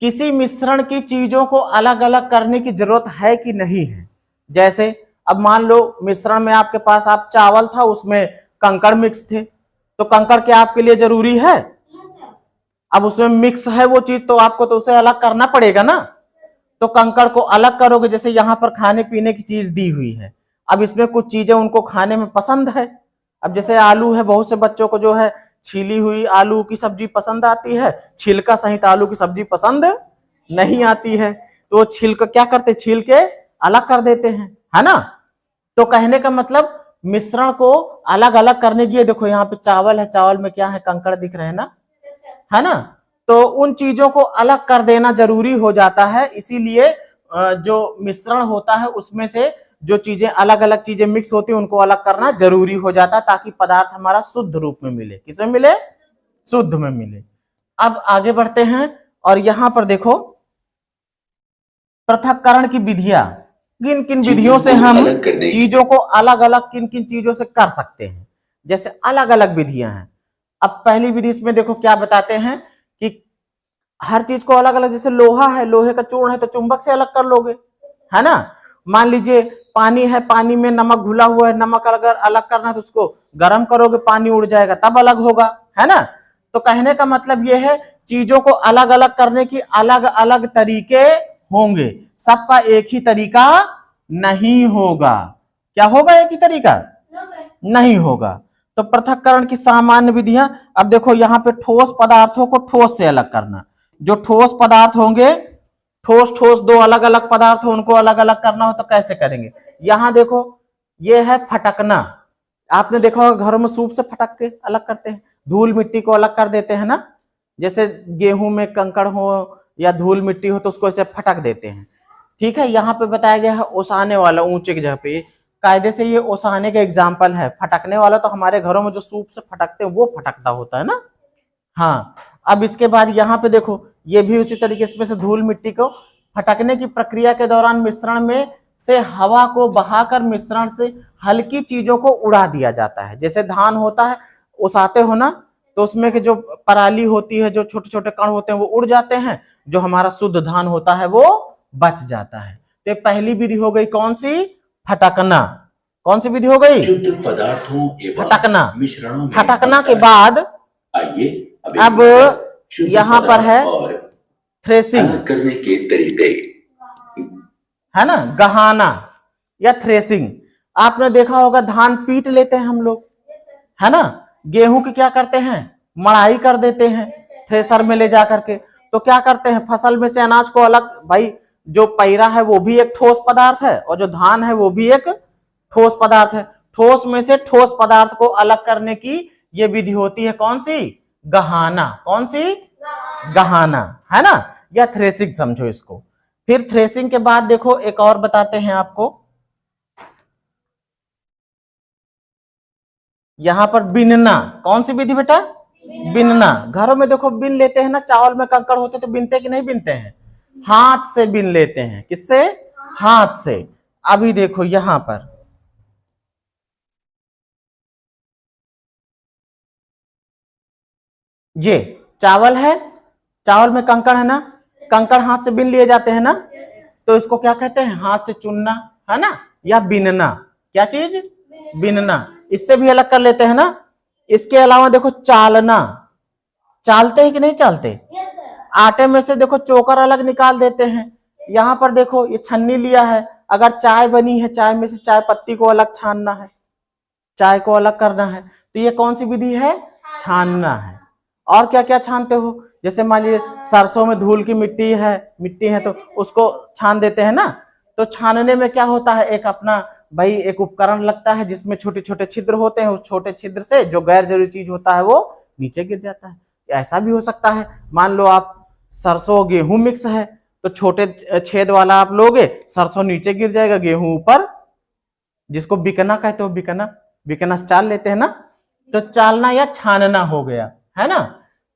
किसी मिश्रण की चीजों को अलग अलग करने की जरूरत है कि नहीं है। जैसे अब मान लो मिश्रण में आपके पास आप चावल था, उसमें कंकड़ मिक्स थे, तो कंकड़ क्या आपके लिए जरूरी है? अब उसमें मिक्स है वो चीज, तो आपको तो उसे अलग करना पड़ेगा ना। तो कंकड़ को अलग करोगे। जैसे यहाँ पर खाने पीने की चीज दी हुई है, अब इसमें कुछ चीजें उनको खाने में पसंद है। अब जैसे आलू है, बहुत से बच्चों को जो है छीली हुई आलू की सब्जी पसंद आती है, छिलका सहित आलू की सब्जी पसंद नहीं आती है, तो वो छिलक क्या करते, छील के अलग कर देते हैं, है ना। तो कहने का मतलब मिश्रण को अलग अलग करने की, देखो यहाँ पे चावल है, चावल में क्या है, कंकड़ दिख रहे हैं ना, है ना। तो उन चीजों को अलग कर देना जरूरी हो जाता है, इसीलिए जो मिश्रण होता है उसमें से जो चीजें अलग अलग चीजें मिक्स होती है उनको अलग करना जरूरी हो जाता है, ताकि पदार्थ हमारा शुद्ध रूप में मिले। किसमें मिले? शुद्ध में मिले। अब आगे बढ़ते हैं और यहां पर देखो पृथक्करण की विधियां, किन किन विधियों से हम चीजों को अलग अलग किन किन चीजों से कर सकते हैं। जैसे अलग अलग विधियां हैं। अब पहली विधि इसमें देखो क्या बताते हैं कि हर चीज को अलग अलग, जैसे लोहा है, लोहे का चूर्ण है तो चुंबक से अलग कर लोगे, है ना। मान लीजिए पानी है, पानी में नमक घुला हुआ है, नमक अगर अलग करना है तो उसको गर्म करोगे, पानी उड़ जाएगा, तब अलग होगा, है ना। तो कहने का मतलब यह है चीजों को अलग अलग करने की अलग अलग तरीके होंगे, सबका एक ही तरीका नहीं होगा। क्या होगा? एक ही तरीका नहीं होगा। तो पृथक्करण की सामान्य विधियां, अब देखो यहाँ पे ठोस पदार्थों को ठोस से अलग करना, जो ठोस पदार्थ होंगे, ठोस ठोस दो अलग अलग पदार्थ हो, उनको अलग अलग करना हो तो कैसे करेंगे। यहां देखो ये है फटकना। आपने देखा होगा घरों में सूप से फटक के अलग करते हैं, धूल मिट्टी को अलग कर देते हैं ना। जैसे गेहूं में कंकड़ हो या धूल मिट्टी हो तो उसको ऐसे फटक देते हैं। ठीक है, यहाँ पे बताया गया है ओसाने वाला, ऊंचे की जगह पे, कायदे से ये ओसाने का एग्जाम्पल है। फटकने वाला तो हमारे घरों में जो सूप से फटकते हैं वो फटकता होता है ना। हाँ, अब इसके बाद यहाँ पे देखो ये भी उसी तरीके से धूल मिट्टी को फटकने की प्रक्रिया के दौरान मिश्रण में से हवा को बहाकर मिश्रण से हल्की चीजों को उड़ा दिया जाता है। जैसे धान होता है, ओसाते हो ना, तो उसमें के जो पराली होती है, जो छोटे छोटे कण होते हैं वो उड़ जाते हैं, जो हमारा शुद्ध धान होता है वो बच जाता है। तो पहली विधि हो गई कौन सी? फटकना। कौन सी विधि हो गई? शुद्ध पदार्थों फटकना। मिश्रणों फटकना के बाद आइए अब यहां पर है थ्रेसिंग करने के तरीके, है ना, गहाना या थ्रेसिंग। आपने देखा होगा धान पीट लेते हैं हम लोग, है ना। गेहूं की क्या करते हैं? मड़ाई कर देते हैं थ्रेसर में ले जा करके। तो क्या करते हैं, फसल में से अनाज को अलग, भाई जो पैरा है वो भी एक ठोस पदार्थ है और जो धान है वो भी एक ठोस पदार्थ है। ठोस में से ठोस पदार्थ को अलग करने की ये विधि होती है कौन सी? गहाना। कौन सी? गहाना, है ना, या थ्रेसिंग समझो इसको। फिर थ्रेसिंग के बाद देखो एक और बताते हैं आपको, यहां पर बिनना। कौन सी विधि बेटा? बिनना। घरों में देखो बिन लेते हैं ना, चावल में कंकड़ होते तो बिनते कि नहीं बिनते हैं? हाथ से बिन लेते हैं। किससे? हाथ से। अभी देखो यहां पर ये चावल है, चावल में कंकड़ है ना, कंकड़ हाथ से बिन लिए जाते हैं ना, तो इसको क्या कहते हैं? हाथ से चुनना, है ना, या बिनना। क्या चीज? बिनना। इससे भी अलग कर लेते हैं ना। इसके अलावा देखो चालना। चालते हैं कि नहीं चालते? आटे में से देखो चोकर अलग निकाल देते हैं। यहां पर देखो ये छन्नी लिया है, अगर चाय बनी है, चाय में से चाय पत्ती को अलग छानना है, चाय को अलग करना है, तो ये कौन सी विधि है? छानना है। और क्या क्या छानते हो? जैसे मान लीजिए सरसों में धूल की मिट्टी है तो उसको छान देते हैं ना। तो छानने में क्या होता है, एक अपना भाई एक उपकरण लगता है जिसमें छोटे छोटे छिद्र होते हैं, उस छोटे छिद्र से जो गैर जरूरी चीज होता है वो नीचे गिर जाता है। ऐसा भी हो सकता है, मान लो आप सरसों गेहूं मिक्स है तो छोटे छेद वाला आप लोगे, सरसों नीचे गिर जाएगा, गेहूं ऊपर, जिसको बिकना कहते हो, बिकना, बिकना से चाल लेते हैं ना। तो चालना या छानना हो गया, है ना।